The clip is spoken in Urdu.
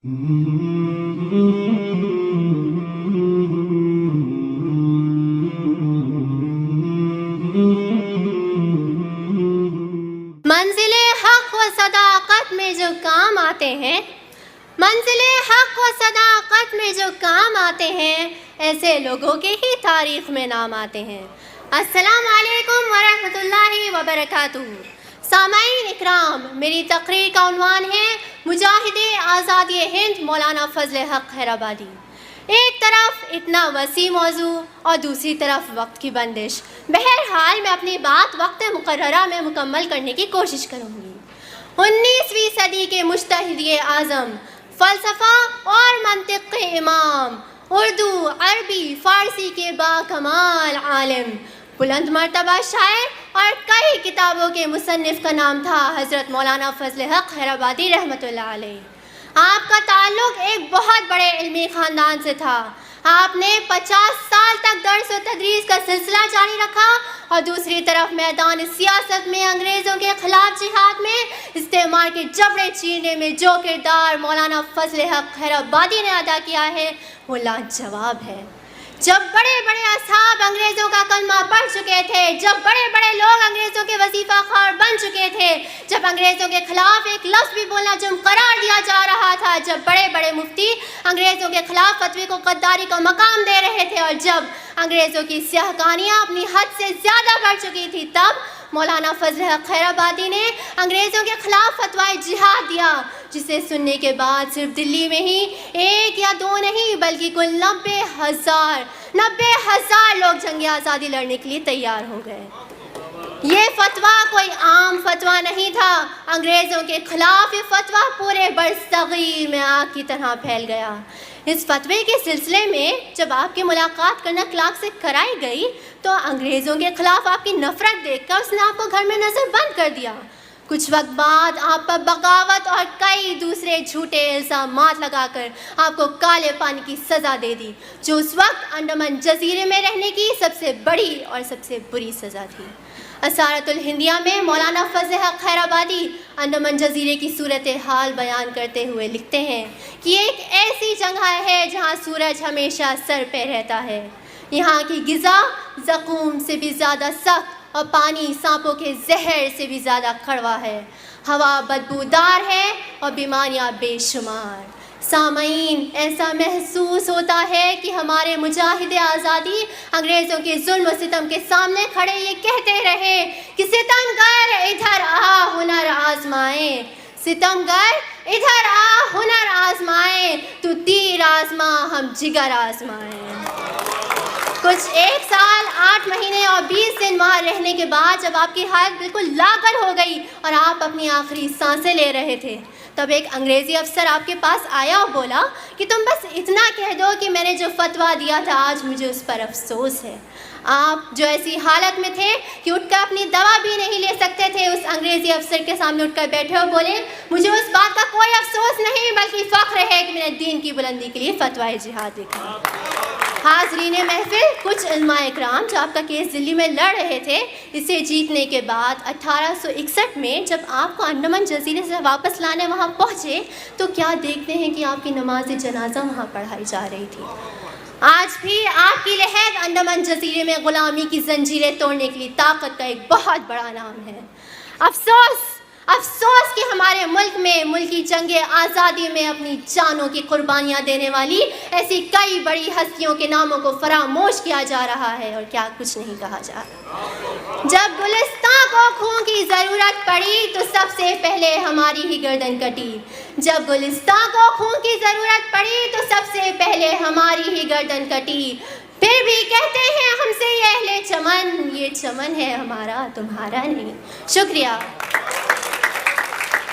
منزل حق و صداقت میں جو کام آتے ہیں، منزل حق و صداقت میں جو کام آتے ہیں، ایسے لوگوں کے ہی تاریخ میں نام آتے ہیں۔ السلام علیکم ورحمۃ اللہ وبرکاتہ۔ سامعین اکرام، میری تقریر کا عنوان ہے مجاہد آزادی ہند مولانا فضل حق حیرآبادی۔ ایک طرف اتنا وسیع موضوع اور دوسری طرف وقت کی بندش، بہرحال میں اپنی بات وقت مقررہ میں مکمل کرنے کی کوشش کروں گی۔ 19ویں صدی کے مجتہد اعظم، فلسفہ اور منطق کے امام، اردو، عربی، فارسی کے باکمال عالم، بلند مرتبہ شاعر اور کئی کتابوں کے مصنف کا نام تھا حضرت مولانا فضل حق حیرآبادی رحمۃ اللہ علیہ۔ آپ کا تعلق ایک بہت بڑے علمی خاندان سے تھا۔ آپ نے 50 سال تک درس و تدریس کا سلسلہ جاری رکھا اور دوسری طرف میدان سیاست میں انگریزوں کے خلاف جہاد میں استعمار کے جبڑے چیرنے میں جو کردار مولانا فضل حق حیرآبادی نے ادا کیا ہے وہ لاجواب ہے۔ جب بڑے بڑے اصحاب انگریزوں کا کلمہ پڑھ چکے تھے، جب بڑے بڑے لوگ انگریزوں کے وظیفہ خوار بن چکے تھے، جب انگریزوں کے خلاف ایک لفظ بھی بولنا جرم قرار دیا جا رہا تھا، جب بڑے بڑے مفتی انگریزوں کے خلاف فتوی کو غداری کا مقام دے رہے تھے اور جب انگریزوں کی سیاہ کہانیاں اپنی حد سے زیادہ بڑھ چکی تھی، تب مولانا فضل حق حیرآبادی نے انگریزوں کے خلاف فتوی جہاد دیا، جسے سننے کے بعد صرف دلی میں ہی ایک یا دو نہیں بلکہ کل 90,000 لوگ جنگ آزادی لڑنے کے لیے تیار ہو گئے۔ یہ فتویٰ کوئی عام فتویٰ نہیں تھا، انگریزوں کے خلاف یہ فتویٰ پورے برصغیر میں آگ کی طرح پھیل گیا۔ اس فتوے کے سلسلے میں جب آپ کی ملاقات کرنا کلارک سے کرائی گئی تو انگریزوں کے خلاف آپ کی نفرت دیکھ کر اس نے آپ کو گھر میں نظر بند کر دیا۔ کچھ وقت بعد آپ پر بغاوت اور کئی دوسرے جھوٹے الزامات لگا کر آپ کو کالے پانی کی سزا دے دی، جو اس وقت انڈمان جزیرے میں رہنے کی سب سے بڑی اور سب سے بری سزا تھی۔ اسارۃ الہندیہ میں مولانا فضل حق حیرآبادی انڈمان جزیرے کی صورتحال بیان کرتے ہوئے لکھتے ہیں کہ یہ ایک ایسی جگہ ہے جہاں سورج ہمیشہ سر پہ رہتا ہے، یہاں کی غذا زقوم سے بھی زیادہ سخت اور پانی سانپوں کے زہر سے بھی زیادہ کڑوا ہے، ہوا بدبودار ہے اور بیماریاں بے شمار۔ سامعین، ایسا محسوس ہوتا ہے کہ ہمارے مجاہد آزادی انگریزوں کے ظلم و ستم کے سامنے کھڑے یہ کہتے رہے کہ ستمگر ادھر آ ہنر آزمائے، ستمگر ادھر آ ہنر آزمائے، تو تیر آزما ہم جگر آزمائیں۔ کچھ 1 سال 8 مہینے اور 20 دن وہاں رہنے کے بعد جب آپ کی حالت بالکل لاغر ہو گئی اور آپ اپنی آخری سانسیں لے رہے تھے، تب ایک انگریزی افسر آپ کے پاس آیا اور بولا کہ تم بس اتنا کہہ دو کہ میں نے جو فتویٰ دیا تھا آج مجھے اس پر افسوس ہے۔ آپ جو ایسی حالت میں تھے کہ اٹھ کر اپنی دوا بھی نہیں لے سکتے تھے، اس انگریزی افسر کے سامنے اٹھ کر بیٹھے اور بولے مجھے اس بات کا کوئی افسوس نہیں بلکہ فخر ہے کہ میں نے دین کی بلندی کے لیے فتویٰ جہاد لکھا۔ حاضرین محفل، کچھ علماء اکرام جو آپ کا کیس دلی میں لڑ رہے تھے، اسے جیتنے کے بعد 1861 میں جب آپ کو انڈمان جزیرے سے واپس لانے وہاں پہنچے تو کیا دیکھتے ہیں کہ آپ کی نماز جنازہ وہاں پڑھائی جا رہی تھی۔ آج بھی آپ کی لہر انڈمان جزیرے میں غلامی کی زنجیریں توڑنے کے لیے طاقت کا ایک بہت بڑا نام ہے۔ افسوس کہ ہمارے ملک میں ملکی جنگ آزادی میں اپنی جانوں کی قربانیاں دینے والی ایسی کئی بڑی ہستیوں کے ناموں کو فراموش کیا جا رہا ہے اور کیا کچھ نہیں کہا جا رہا۔ جب گلستان کو خون کی ضرورت پڑی تو سب سے پہلے ہماری ہی گردن کٹی، جب گلستان کو خون کی ضرورت پڑی تو سب سے پہلے ہماری ہی گردن کٹی۔ پھر بھی کہتے ہیں ہم سے یہ اہل چمن، یہ چمن ہے ہمارا تمہارا نہیں۔ شکریہ۔